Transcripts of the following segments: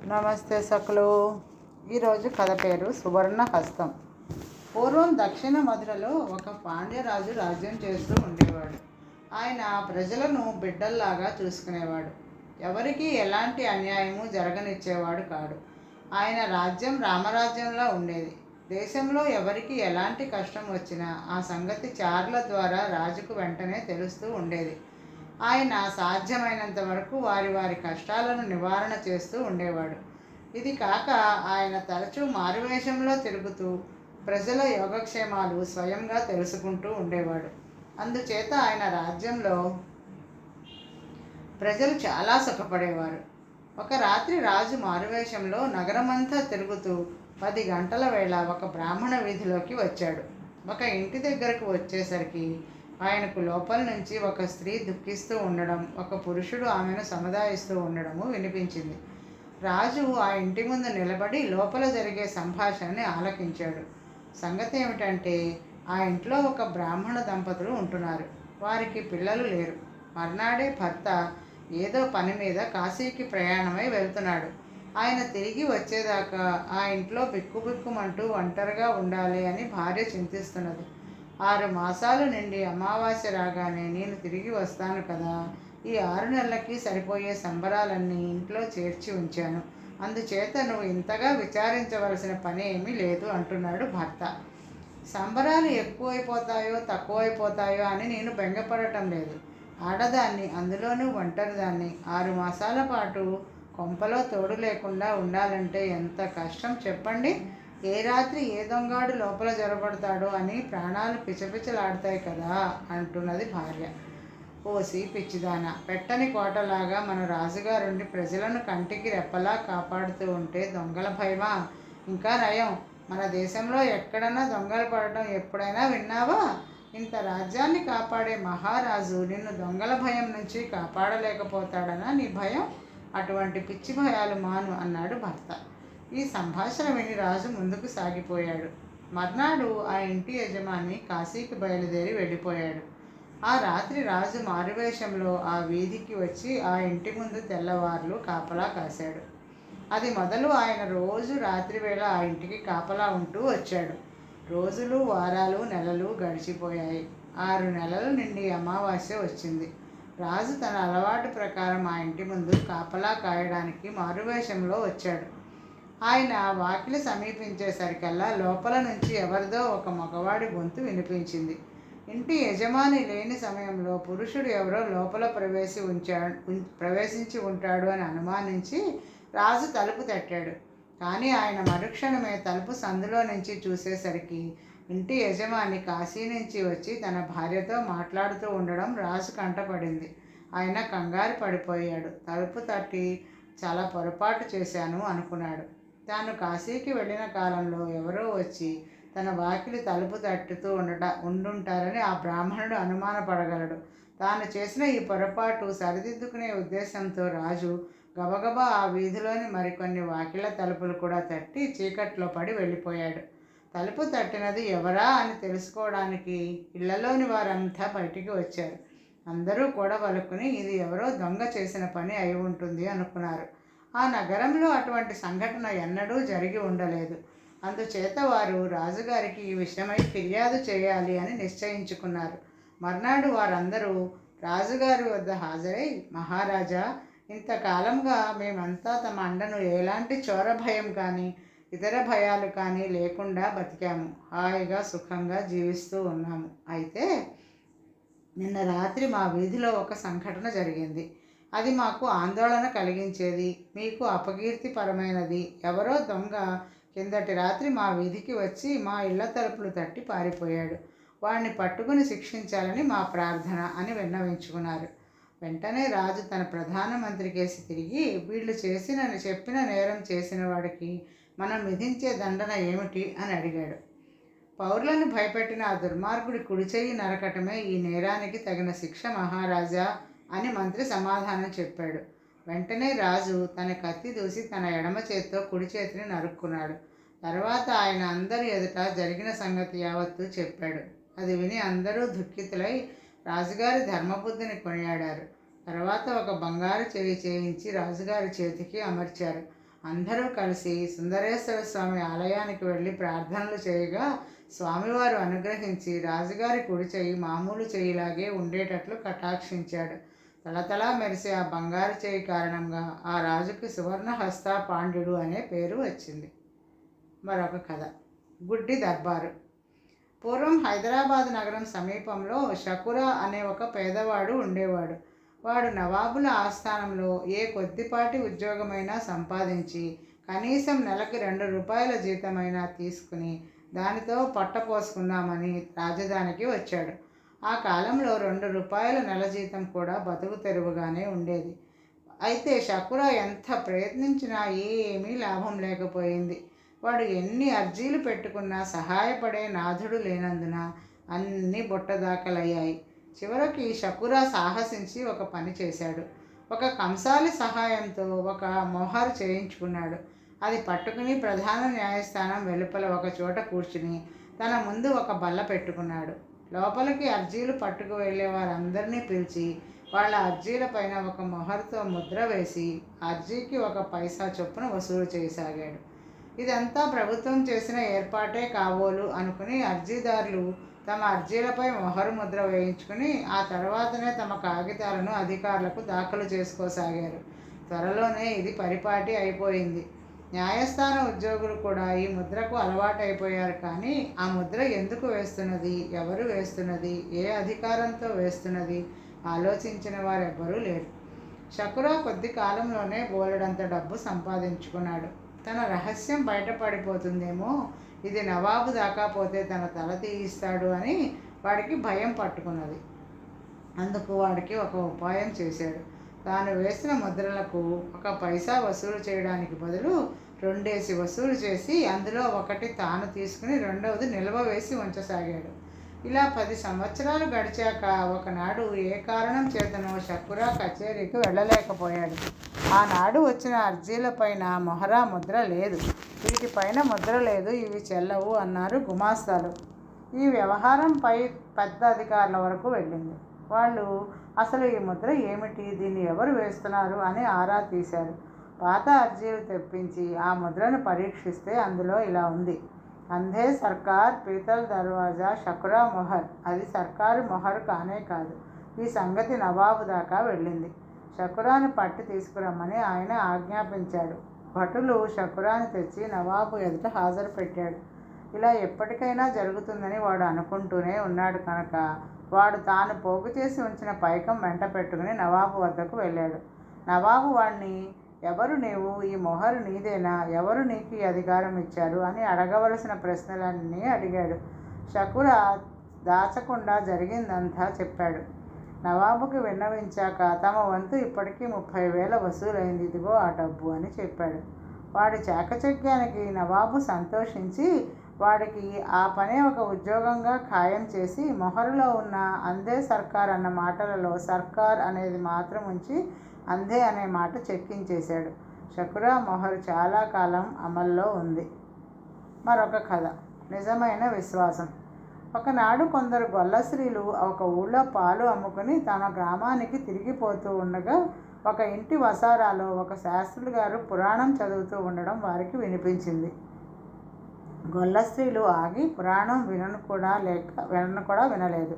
నమస్తే సకులు. ఈరోజు కథ పేరు సువర్ణ హస్తం. పూర్వం దక్షిణ మధురలో ఒక పాండ్యరాజు రాజ్యం చేస్తూ ఉండేవాడు. ఆయన ప్రజలను బిడ్డల్లాగా చూసుకునేవాడు. ఎవరికి ఎలాంటి అన్యాయము జరగనిచ్చేవాడు కాడు. ఆయన రాజ్యం రామరాజ్యంలా ఉండేది. దేశంలో ఎవరికి ఎలాంటి కష్టం వచ్చినా ఆ సంగతి చార్ల ద్వారా రాజుకు వెంటనే తెలుస్తూ ఉండేది. ఆయన సాధ్యమైనంత వరకు వారి వారి కష్టాలను నివారణ చేస్తూ ఉండేవాడు. ఇది కాక ఆయన తరచూ మారువేషంలో తిరుగుతూ ప్రజల యోగక్షేమాలు స్వయంగా తెలుసుకుంటూ ఉండేవాడు. అందుచేత ఆయన రాజ్యంలో ప్రజలు చాలా సుఖపడేవారు. ఒక రాత్రి రాజు మారువేషంలో నగరమంతా తిరుగుతూ 10 గంటల వేళ ఒక బ్రాహ్మణ వీధిలోకి వచ్చాడు. ఒక ఇంటి దగ్గరకు వచ్చేసరికి ఆయనకు లోపల నుంచి ఒక స్త్రీ దుఃఖిస్తూ ఉండడం, ఒక పురుషుడు ఆమెను సముదాయిస్తూ ఉండడము వినిపించింది. రాజు ఆ ఇంటి ముందు నిలబడి లోపల జరిగే సంభాషణని ఆలకించాడు. సంగతి ఏమిటంటే, ఆ ఇంట్లో ఒక బ్రాహ్మణ దంపతులు ఉంటున్నారు. వారికి పిల్లలు లేరు. మర్నాడే భర్త ఏదో పని మీద కాశీకి ప్రయాణమై వెళ్తున్నాడు. ఆయన తిరిగి వచ్చేదాకా ఆ ఇంట్లో బిక్కుబిక్కుమంటూ ఒంటరిగా ఉండాలి అని భార్య చింతిస్తున్నది. 6 మాసాలు నిండి అమావాస్య రాగానే నేను తిరిగి వస్తాను కదా, ఈ 6 నెలలకి సరిపోయే సంబరాలన్నీ ఇంట్లో చేర్చి ఉంచాను. అందుచేత నువ్వు ఇంతగా విచారించవలసిన పని ఏమీ లేదు అంటున్నాడు భర్త. సంబరాలు ఎక్కువైపోతాయో తక్కువైపోతాయో అని నేను బెంగపడటం లేదు. ఆడదాన్ని, అందులోనూ ఒంటరిదాన్ని 6 మాసాల పాటు కొంపలో తోడు లేకుండా ఉండాలంటే ఎంత కష్టం చెప్పండి. ఏ రాత్రి ఏ దొంగాడు లోపల జొరబడతాడో అని ప్రాణాలు పిచపిచలాడతాయి కదా అంటున్నది భార్య. ఓసి పిచ్చిదాన, పెట్టని కోటలాగా మన రాజుగారుండి ప్రజలను కంటికి రెప్పలా కాపాడుతూ ఉంటే దొంగల భయమా? ఇంకా నయం, మన దేశంలో ఎక్కడన్నా దొంగలు పడటం ఎప్పుడైనా విన్నావా? ఇంత రాజ్యాన్ని కాపాడే మహారాజు నిన్ను దొంగల భయం నుంచి కాపాడలేకపోతాడనా నీ భయం? అటువంటి పిచ్చి భయాలు మాను అన్నాడు భర్త. ఈ సంభాషణ విని రాజు ముందుకు సాగిపోయాడు. మర్నాడు ఆ ఇంటి యజమాని కాశీకి బయలుదేరి వెళ్ళిపోయాడు. ఆ రాత్రి రాజు మారువేషంలో ఆ వీధికి వచ్చి ఆ ఇంటి ముందు తెల్లవార్లు కాపలా కాశాడు. అది మొదలు ఆయన రోజు రాత్రివేళ ఆ ఇంటికి కాపలా ఉంటూ వచ్చాడు. రోజులు, వారాలు, నెలలు గడిచిపోయాయి. 6 నెలలు నిండి అమావాస్య వచ్చింది. రాజు తన అలవాటు ప్రకారం ఆ ఇంటి ముందు కాపలా కాయడానికి మారువేషంలో వచ్చాడు. ఆయన వాకిలి సమీపించేసరికల్లా లోపల నుంచి ఎవరిదో ఒక మగవాడి గొంతు వినిపించింది. ఇంటి యజమాని లేని సమయంలో పురుషుడు ఎవరో లోపల ప్రవేశించి ఉంటాడు అని అనుమానించి రాజు తలుపు తట్టాడు. కానీ ఆయన మరుక్షణమే తలుపు సందులో నుంచి చూసేసరికి ఇంటి యజమాని కాశీ నుంచి వచ్చి తన భార్యతో మాట్లాడుతూ ఉండడం రాజు కంటపడింది. ఆయన కంగారు పడిపోయాడు. తలుపు తట్టి చాలా పొరపాటు చేశాను అనుకున్నాడు. తాను కాశీకి వెళ్ళిన కాలంలో ఎవరో వచ్చి తన వాకిలి తలుపు తట్టుతూ ఉండుంటారని ఆ బ్రాహ్మణుడు అనుమానపడగలడు. తాను చేసిన ఈ పొరపాటు సరిదిద్దుకునే ఉద్దేశంతో రాజు గబగబా ఆ వీధిలోని మరికొన్ని వాకిళ్ళ తలుపులు కూడా తట్టి చీకట్లో పడి వెళ్ళిపోయాడు. తలుపు తట్టినది ఎవరా అని తెలుసుకోవడానికి ఇళ్లలోని వారంతా బయటికి వచ్చారు. అందరూ కూడా వలుక్కుని ఇది ఎవరో దొంగ చేసిన పని అయి ఉంటుంది అనుకున్నారు. ఆ నగరంలో అటువంటి సంఘటన ఎన్నడూ జరిగి ఉండలేదు. అందుచేత వారు రాజుగారికి ఈ విషయమై ఫిర్యాదు చేయాలి అని నిశ్చయించుకున్నారు. మర్నాడు వారందరూ రాజుగారి వద్ద హాజరై, మహారాజా, ఇంతకాలంగా మేమంతా తమ అండను ఎలాంటి చోర భయం కానీ ఇతర భయాలు కానీ లేకుండా బతికాము. హాయిగా సుఖంగా జీవిస్తూ ఉన్నాము. అయితే నిన్న రాత్రి మా వీధిలో ఒక సంఘటన జరిగింది. అది మాకు ఆందోళన కలిగించేది, మీకు అపకీర్తిపరమైనది. ఎవరో దొంగ కిందటి రాత్రి మా వీధికి వచ్చి మా ఇళ్ల తలుపులు తట్టి పారిపోయాడు. వాడిని పట్టుకుని శిక్షించాలని మా ప్రార్థన అని విన్నవించుకున్నారు. వెంటనే రాజు తన ప్రధానమంత్రి కేసి తిరిగి, వీళ్ళు చెప్పిన నేరం చేసిన వాడికి మనం విధించే దండన ఏమిటి అని అడిగాడు. పౌరులను భయపెట్టిన ఆ దుర్మార్గుడి కుడిచెయ్యి నరకటమే ఈ నేరానికి తగిన శిక్ష మహారాజా అని మంత్రి సమాధానం చెప్పాడు. వెంటనే రాజు తన కత్తి దూసి తన ఎడమ చేత్తో కుడి చేతిని నరుక్కున్నాడు. తర్వాత ఆయన అందరి ఎదుట జరిగిన సంగతి యావత్తు చెప్పాడు. అది విని అందరూ దుఃఖితులై రాజుగారి ధర్మబుద్ధిని కొనియాడారు. తర్వాత ఒక బంగారు చేయి చేయించి రాజుగారి చేతికి అమర్చారు. అందరూ కలిసి సుందరేశ్వర స్వామి ఆలయానికి వెళ్ళి ప్రార్థనలు చేయగా స్వామివారు అనుగ్రహించి రాజుగారి కుడి చెయ్యి మామూలు చెయ్యిలాగే ఉండేటట్లు కటాక్షించాడు. తలతలా మెరిసే ఆ బంగారు చేయి కారణంగా ఆ రాజుకి సువర్ణహస్త పాండ్యుడు అనే పేరు వచ్చింది. మరొక కథ. గుడ్డి దర్బారు. పూర్వం హైదరాబాద్ నగరం సమీపంలో షకురా అనే ఒక పేదవాడు ఉండేవాడు. వాడు నవాబుల ఆస్థానంలో ఏ కొద్దిపాటి ఉద్యోగమైనా సంపాదించి కనీసం నెలకు 2 రూపాయల జీతమైనా తీసుకుని దానితో పొట్టపోసుకుందామని రాజధానికి వచ్చాడు. ఆ కాలంలో 2 రూపాయల నెల జీతం కూడా బతుకు తెరువుగానే ఉండేది. అయితే షకురా ఎంత ప్రయత్నించినా ఏమీ లాభం లేకపోయింది. వాడు ఎన్ని అర్జీలు పెట్టుకున్నా సహాయపడే నాథుడు లేనందున అన్నీ బుట్టదాఖలయ్యాయి. చివరికి షకురా సాహసించి ఒక పని చేశాడు. ఒక కంసాలి సహాయంతో ఒక మొహర్ చేయించుకున్నాడు. అది పట్టుకుని ప్రధాన న్యాయస్థానం వెలుపల ఒక చోట కూర్చుని తన ముందు ఒక బల్ల పెట్టుకున్నాడు. లోపలికి అర్జీలు పట్టుకు వెళ్ళే వారందరినీ పిలిచి వాళ్ళ అర్జీలపైన ఒక మొహర్తో ముద్ర వేసి అర్జీకి 1 పైసా చొప్పున వసూలు చేయసాగాడు. ఇదంతా ప్రభుత్వం చేసిన ఏర్పాటే కాబోలు అనుకుని అర్జీదారులు తమ అర్జీలపై మొహరు ముద్ర వేయించుకుని ఆ తర్వాతనే తమ కాగితాలను అధికారులకు దాఖలు చేసుకోసాగారు. త్వరలోనే ఇది పరిపాటి అయిపోయింది. న్యాయస్థాన ఉద్యోగులు కూడా ఈ ముద్రకు అలవాటైపోయారు. కానీ ఆ ముద్ర ఎందుకు వేస్తున్నది, ఎవరు వేస్తున్నది, ఏ అధికారంతో వేస్తున్నది ఆలోచించిన వారెవ్వరూ లేరు. షకురా కొద్ది కాలంలోనే బోలెడంత డబ్బు సంపాదించుకున్నాడు. తన రహస్యం బయటపడిపోతుందేమో, ఇది నవాబు దాకా పోతే తన తల తీయిస్తాడు అని వాడికి భయం పట్టుకున్నది. అందుకు వాడికి ఒక ఉపాయం చేశాడు. తాను వేసిన ముద్రలకు 1 పైసా వసూలు చేయడానికి బదులు 2 వసూలు చేసి అందులో 1 తాను తీసుకుని 2వది నిల్వ వేసి ఉంచసాగాడు. ఇలా 10 సంవత్సరాలు గడిచాక ఒకనాడు ఏ కారణం చేతనో షకురా కచేరీకి వెళ్ళలేకపోయాడు. ఆనాడు వచ్చిన అర్జీలపైన మొహరా ముద్ర లేదు, వీటిపైన ముద్ర లేదు, ఇవి చెల్లవు అన్నారు గుమాస్తాలు. ఈ వ్యవహారం పెద్ద అధికారుల వరకు వెళ్ళింది. వాళ్ళు అసలు ఈ ముద్ర ఏమిటి, దీన్ని ఎవరు వేస్తున్నారు అని ఆరా తీశారు. పాత అర్జీలు తెప్పించి ఆ ముద్రను పరీక్షిస్తే అందులో ఇలా ఉంది: అంధే సర్కార్ పీతల్ దర్వాజా షకురా మొహర్. అది సర్కారు మొహరు కానే కాదు. ఈ సంగతి నవాబు దాకా వెళ్ళింది. షకురాని పట్టి తీసుకురమ్మని ఆయన ఆజ్ఞాపించాడు. భటులు షకురాని తెచ్చి నవాబు ఎదుట హాజరు పెట్టాడు. ఇలా ఎప్పటికైనా జరుగుతుందని వాడు అనుకుంటూనే ఉన్నాడు కనుక వాడు తాను పోగు చేసి ఉంచిన పైకం వెంట పెట్టుకుని నవాబు వద్దకు వెళ్ళాడు. నవాబు వాడిని, ఎవరు నీవు, ఈ మొహరు నీదేనా, ఎవరు నీకు ఈ అధికారం ఇచ్చారు అని అడగవలసిన ప్రశ్నలన్నీ అడిగాడు. షకురా దాచకుండా జరిగిందంతా చెప్పాడు. నవాబుకి విన్నవించాక తమ వంతు ఇప్పటికీ 30,000 వసూలైంది, ఇదిగో ఆ డబ్బు అని చెప్పాడు. వాడి చాకచక్యానికి నవాబు సంతోషించి వాడికి ఆ పనే ఒక ఉద్యోగంగా ఖాయం చేసి మొహరులో ఉన్న అందే సర్కార్ అన్న మాటలలో సర్కార్ అనేది మాత్రం ఉంచి అందే అనే మాట చెక్కించేశాడు. షకురా మొహరు చాలా కాలం అమల్లో ఉంది. మరొక కథ. నిజమైన విశ్వాసం. ఒకనాడు కొందరు గొల్ల స్త్రీలు ఒక ఊళ్ళో పాలు అమ్ముకుని తమ గ్రామానికి తిరిగిపోతూ ఉండగా ఒక ఇంటి వసారాలో ఒక శాస్త్రులు గారు పురాణం చదువుతూ ఉండడం వారికి వినిపించింది. గొల్ల స్త్రీలు ఆగి పురాణం వినను కూడా వినలేదు.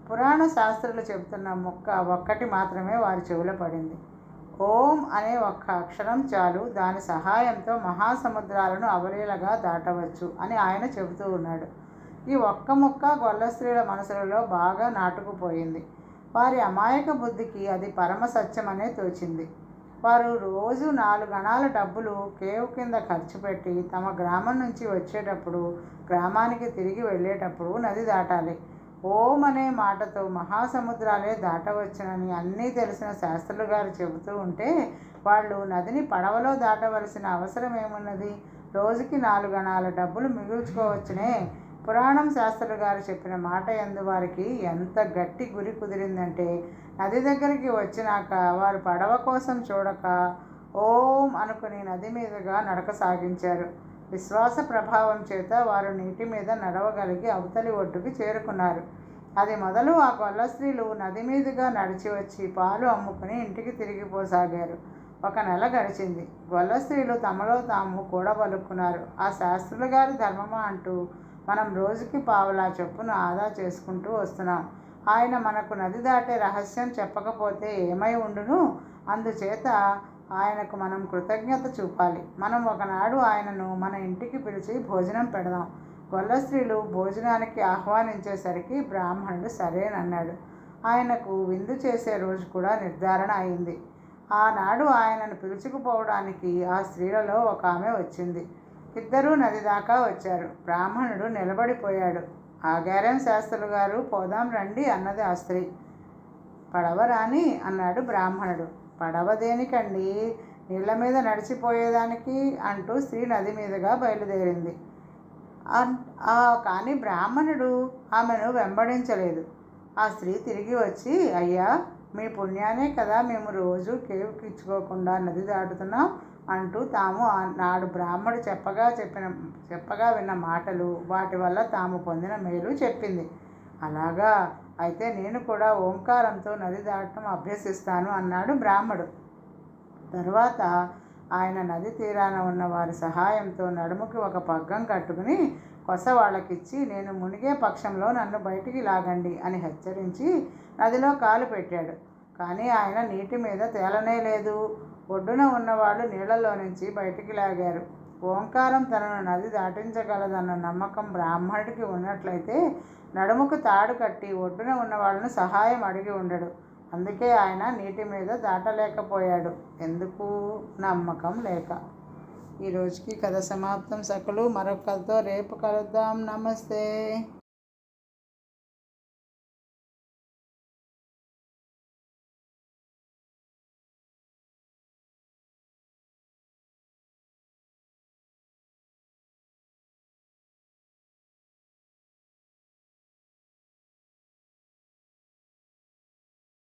పురాణ శాస్త్రులు చెబుతున్న ముక్క ఒక్కటి మాత్రమే వారి చెవిలో పడింది. ఓం అనే ఒక్క అక్షరం చాలు, దాని సహాయంతో మహాసముద్రాలను అవలీలగా దాటవచ్చు అని ఆయన చెబుతూ ఉన్నాడు. ఈ ఒక్క ముక్క గొల్ల స్త్రీల మనసులలో బాగా నాటుకుపోయింది. వారి అమాయక బుద్ధికి అది పరమ సత్యమనే తోచింది. వారు రోజు 4 గణాల డబ్బులు కేవు కింద ఖర్చు పెట్టి తమ గ్రామం నుంచి వచ్చేటప్పుడు, గ్రామానికి తిరిగి వెళ్ళేటప్పుడు నది దాటాలి. ఓం అనే మాటతో మహాసముద్రాలే దాటవచ్చునని అన్నీ తెలిసిన శాస్త్రులు గారు చెబుతూ ఉంటే వాళ్ళు నదిని పడవలో దాటవలసిన అవసరం ఏమున్నది, రోజుకి 4 గణాల డబ్బులు మిగుల్చుకోవచ్చునే. పురాణం శాస్త్రులు గారు చెప్పిన మాట యందు వారికి ఎంత గట్టి గురి కుదిరిందంటే నది దగ్గరికి వచ్చినాక వారు పడవ కోసం చూడక ఓం అనుకుని నది మీదుగా నడక సాగించారు. విశ్వాస ప్రభావం చేత వారు నీటి మీద నడవగలిగి అవతలి ఒడ్డుకి చేరుకున్నారు. అది మొదలు ఆ గొల్ల స్త్రీలు నది మీదుగా నడిచి వచ్చి పాలు అమ్ముకుని ఇంటికి తిరిగిపోసాగారు. ఒక నెల గడిచింది. గొల్ల స్త్రీలు తమలో తాము కూడబలుక్కున్నారు. ఆ శాస్త్రుల గారి ధర్మమా అంటూ మనం రోజుకి పావలా చొప్పున ఆదా చేసుకుంటూ వస్తున్నాం. ఆయన మనకు నది దాటే రహస్యం చెప్పకపోతే ఏమై ఉండును? అందుచేత ఆయనకు మనం కృతజ్ఞత చూపాలి. మనం ఒకనాడు ఆయనను మన ఇంటికి పిలిచి భోజనం పెడదాం. గొల్ల స్త్రీలు భోజనానికి ఆహ్వానించేసరికి బ్రాహ్మణుడు సరేనన్నాడు. ఆయనకు విందు చేసే రోజు కూడా నిర్ధారణ అయింది. ఆనాడు ఆయనను పిలుచుకుపోవడానికి ఆ స్త్రీలలో ఒక ఆమె వచ్చింది. ఇద్దరూ నది దాకా వచ్చారు. బ్రాహ్మణుడు నిలబడిపోయాడు. ఆగారేం శాస్త్రులు గారు, పోదాం రండి అన్నది ఆ స్త్రీ. పడవరాని అన్నాడు బ్రాహ్మణుడు. పడవ దేనికండి, నీళ్ల మీద నడిచిపోయేదానికి అంటూ స్త్రీ నది మీదుగా బయలుదేరింది. కానీ బ్రాహ్మణుడు ఆమెను వెంబడించలేదు. ఆ స్త్రీ తిరిగి వచ్చి, అయ్యా, మీ పుణ్యానే కదా మేము రోజు కేవుకిచ్చుకోకుండా నది దాటుతున్నాం అంటూ తాము నాడు బ్రాహ్మడు చెప్పగా విన్న మాటలు, వాటి వల్ల తాము పొందిన మేలు చెప్పింది. అలాగా, అయితే నేను కూడా ఓంకారంతో నది దాటడం అభ్యసిస్తాను అన్నాడు బ్రాహ్మడు. తరువాత ఆయన నది తీరాన ఉన్న వారి సహాయంతో నడుముకి ఒక పగ్గం కట్టుకుని కొస వాళ్ళకిచ్చి, నేను మునిగే పక్షంలో నన్ను బయటికి లాగండి అని హెచ్చరించి నదిలో కాలు పెట్టాడు. కానీ ఆయన నీటి మీద తేలనే లేదు. ఒడ్డున ఉన్నవాళ్ళు నీళ్లలో నుంచి బయటికి లాగారు. ఓంకారం తనను నది దాటించగలదన్న నమ్మకం బ్రాహ్మణుడికి ఉన్నట్లయితే నడుముకు తాడు కట్టి ఒడ్డున ఉన్న వాళ్ళను సహాయం అడిగి ఉండడు. అందుకే ఆయన నీటి మీద దాటలేకపోయాడు. ఎందుకు? నమ్మకం లేక. ఈరోజుకి కథ సమాప్తం సకలు. మరొక కథతో రేపు కలుద్దాం. నమస్తే.